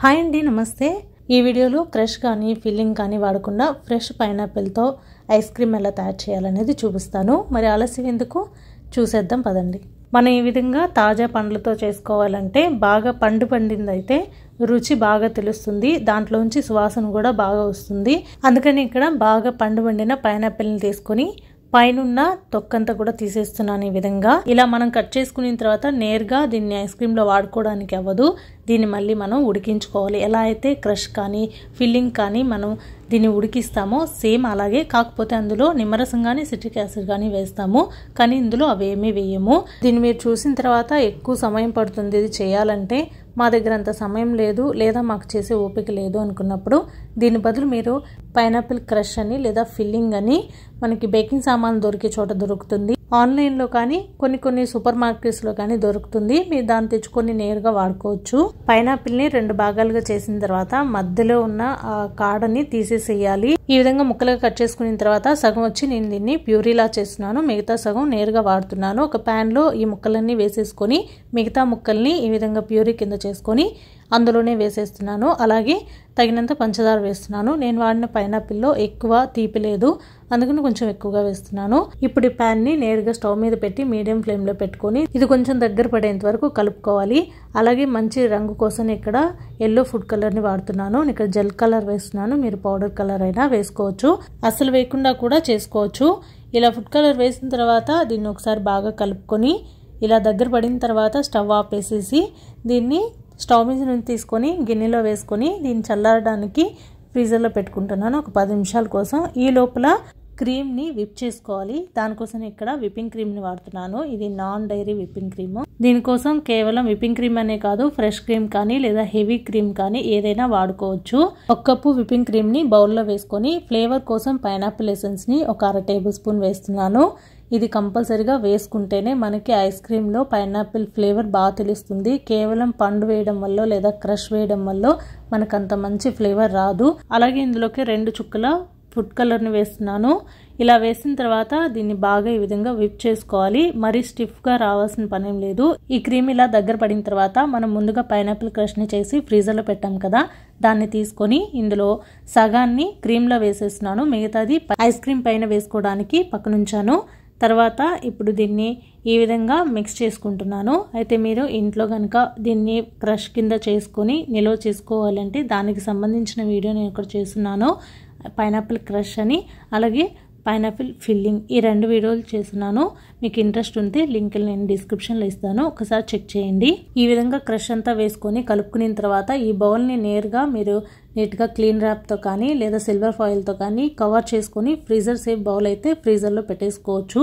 Hi అండి, నమస్తే. ఈ వీడియోలో క్రష్ కానీ ఫిల్లింగ్ కానీ వాడకుండా ఫ్రెష్ పైనాపిల్తో ఐస్ క్రీమ్ ఎలా తయారు చేయాలనేది చూపిస్తాను. మరి ఆలస్యం ఎందుకు, చూసేద్దాం పదండి. మనం ఈ విధంగా తాజా పండ్లతో చేసుకోవాలంటే బాగా పండిందైతే రుచి బాగా తెలుస్తుంది, దాంట్లోంచి సువాసన కూడా బాగా వస్తుంది. అందుకని ఇక్కడ బాగా పండిన పైనాపిల్ని తీసుకొని పైనున్న తొక్కంతా కూడా తీసేస్తున్నాను. ఈ విధంగా ఇలా మనం కట్ చేసుకున్న తర్వాత నేరుగా దీన్ని ఐస్ క్రీమ్లో వాడుకోవడానికి అవ్వదు. దీన్ని మళ్ళీ మనం ఉడికించుకోవాలి. ఎలా అయితే క్రష్ కానీ ఫిల్లింగ్ కానీ మనం దీన్ని ఉడికిస్తామో సేమ్ అలాగే, కాకపోతే అందులో నిమ్మరసం కానీ సిట్రిక్ యాసిడ్ కానీ వేస్తాము, కానీ ఇందులో అవేమీ వేయము. దీన్ని మీరు చూసిన తర్వాత ఎక్కువ సమయం పడుతుంది ఇది చేయాలంటే, మా దగ్గర అంత సమయం లేదు లేదా మాకు చేసే ఓపిక లేదు అనుకున్నప్పుడు దీని బదులు మీరు పైనాపిల్ క్రష్ అని లేదా ఫిల్లింగ్ అని మనకి బేకింగ్ సామాన్లు దొరికే చోట దొరుకుతుంది. ఆన్లైన్లో కానీ కొన్ని సూపర్ మార్కెట్స్లో కానీ దొరుకుతుంది. మీరు దాన్ని తెచ్చుకొని నేరుగా వాడుకోవచ్చు. పైనాపిల్ని 2 భాగాలుగా చేసిన తర్వాత మధ్యలో ఉన్న ఆ కాడని తీసేసేయాలి. ఈ విధంగా ముక్కలుగా కట్ చేసుకున్న తర్వాత సగం వచ్చి నేను దీన్ని ప్యూరీలా చేస్తున్నాను, మిగతా సగం నేరుగా వాడుతున్నాను. ఒక ప్యాన్లో ఈ ముక్కలన్నీ వేసేసుకొని మిగతా ముక్కల్ని ఈ విధంగా ప్యూరీ కింద చేసుకొని అందులోనే వేసేస్తున్నాను. అలాగే తగినంత పంచదార వేస్తున్నాను. నేను వాడిన పైనాపిల్లో ఎక్కువ తీపి లేదు, అందుకని కొంచెం ఎక్కువగా వేస్తున్నాను. ఇప్పుడు ఈ ప్యాన్ని నేరుగా స్టవ్ మీద పెట్టి మీడియం ఫ్లేమ్లో పెట్టుకొని ఇది కొంచెం దగ్గర పడేంత వరకు కలుపుకోవాలి. అలాగే మంచి రంగు కోసం ఇక్కడ ఎల్లో ఫుడ్ కలర్ని వాడుతున్నాను. ఇక్కడ జెల్ కలర్ వేస్తున్నాను, మీరు పౌడర్ కలర్ అయినా వేసుకోవచ్చు, అసలు వేయకుండా కూడా చేసుకోవచ్చు. ఇలా ఫుడ్ కలర్ వేసిన తర్వాత దీన్ని ఒకసారి బాగా కలుపుకొని ఇలా దగ్గర పడిన తర్వాత స్టవ్ ఆపేసేసి దీన్ని స్టవ్ మీద నుంచి తీసుకొని గిన్నెలో వేసుకొని దీన్ని చల్లారడానికి ఫ్రీజర్లో పెట్టుకుంటున్నాను ఒక 10 నిమిషాల కోసం. ఈ లోపల క్రీమ్ని విప్ చేసుకోవాలి. దానికోసం ఇక్కడ విప్పింగ్ క్రీమ్ని వాడుతున్నాను. ఇది నాన్ డైరీ విప్పింగ్ క్రీమ్. దీనికోసం కేవలం విప్పింగ్ క్రీమ్ అనే కాదు, ఫ్రెష్ క్రీమ్ కానీ లేదా హెవీ క్రీమ్ కానీ ఏదైనా వాడుకోవచ్చు. 1 కప్పు విప్పింగ్ క్రీమ్ని బౌల్లో వేసుకొని ఫ్లేవర్ కోసం పైనాపిల్ ఎసెన్స్ని ఒక 1/2 టేబుల్ స్పూన్ వేస్తున్నాను. ఇది కంపల్సరీగా వేసుకుంటేనే మనకి ఐస్ క్రీమ్లో పైనాపిల్ ఫ్లేవర్ బాగా తెలుస్తుంది. కేవలం పండు వేయడం వల్ల లేదా క్రష్ వేయడం వల్ల మనకు అంత మంచి ఫ్లేవర్ రాదు. అలాగే ఇందులోకి 2 చుక్కల ఫుడ్ కలర్ని వేస్తున్నాను. ఇలా వేసిన తర్వాత దీన్ని బాగా ఈ విధంగా విప్ చేసుకోవాలి. మరీ స్టిఫ్గా రావాల్సిన పనేం లేదు. ఈ క్రీమ్ ఇలా దగ్గర పడిన తర్వాత మనం ముందుగా పైనాపిల్ క్రష్ని చేసి ఫ్రీజర్లో పెట్టాం కదా, దాన్ని తీసుకొని ఇందులో సగాన్ని క్రీమ్లో వేసేస్తున్నాను, మిగతాది ఐస్ క్రీమ్ పైన వేసుకోవడానికి పక్కనుంచాను. తర్వాత ఇప్పుడు దీన్ని ఈ విధంగా మిక్స్ చేసుకుంటున్నాను. అయితే మీరు ఇంట్లో కనుక దీన్ని క్రష్ కింద చేసుకొని నిల్వ చేసుకోవాలంటే దానికి సంబంధించిన వీడియో నేను ఇక్కడ చేస్తున్నాను. పైనాపిల్ క్రష్ అని అలాగే పైనాపిల్ ఫిల్లింగ్, ఈ 2 వీడియోలు చేస్తున్నాను. మీకు ఇంట్రెస్ట్ ఉంటే లింకులు నేను డిస్క్రిప్షన్లో ఇస్తాను, ఒకసారి చెక్ చేయండి. ఈ విధంగా క్రష్ అంతా వేసుకొని కలుపుకున్న తర్వాత ఈ బౌల్ని నేరుగా మీరు నీట్గా క్లీన్ ర్యాప్తో కానీ లేదా సిల్వర్ ఫాయిల్తో కానీ కవర్ చేసుకొని ఫ్రీజర్ సేఫ్ బౌల్ అయితే ఫ్రీజర్లో పెట్టేసుకోవచ్చు.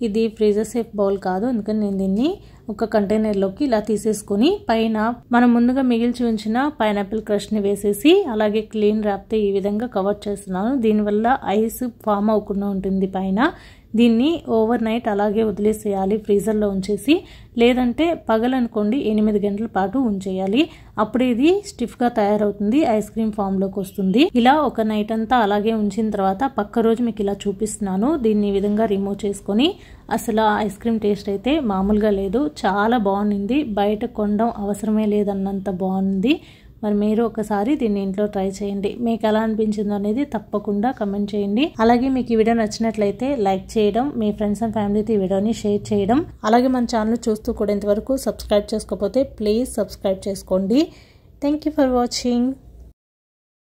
ఇది ఫ్రీజర్ సేఫ్ బౌల్ కాదు, అందుకని నేను దీన్ని ఒక కంటైనర్లోకి ఇలా తీసేసుకొని పైన మనం ముందుగా మిగిల్చి ఉంచిన పైనాపిల్ క్రష్ని వేసేసి అలాగే క్లీన్ ర్యాప్తో ఈ విధంగా కవర్ చేస్తున్నాను. దీనివల్ల ఐస్ ఫామ్ అవ్వకుండా ఉంటుంది పైన. దీన్ని ఓవర్ నైట్ అలాగే వదిలేసేయాలి ఫ్రీజర్లో ఉంచేసి, లేదంటే పగలనుకోండి 8 గంటల పాటు ఉంచేయాలి. అప్పుడు ఇది స్టిఫ్గా తయారవుతుంది, ఐస్ క్రీమ్ ఫామ్లోకి వస్తుంది. ఇలా ఒక నైట్ అంతా అలాగే ఉంచిన తర్వాత పక్క రోజు మీకు ఇలా చూపిస్తున్నాను. దీన్ని ఈ విధంగా రిమూవ్ చేసుకొని అసలు ఐస్ క్రీమ్ టేస్ట్ అయితే మామూలుగా లేదు, చాలా బాగుంది. బయట కొనడం అవసరమే లేదన్నంత బాగుంది. మరి మీరు ఒకసారి దీన్ని ఇంట్లో ట్రై చేయండి. మీకు ఎలా అనిపించిందో అనేది తప్పకుండా కమెంట్ చేయండి. అలాగే మీకు ఈ వీడియో నచ్చినట్లయితే లైక్ చేయడం, మీ ఫ్రెండ్స్ అండ్ ఫ్యామిలీతో ఈ వీడియోని షేర్ చేయడం, అలాగే మన ఛానల్ చూస్తూ కూడా ఇంతవరకు సబ్స్క్రైబ్ చేసుకోకపోతే ప్లీజ్ సబ్స్క్రైబ్ చేసుకోండి. Thank you for watching.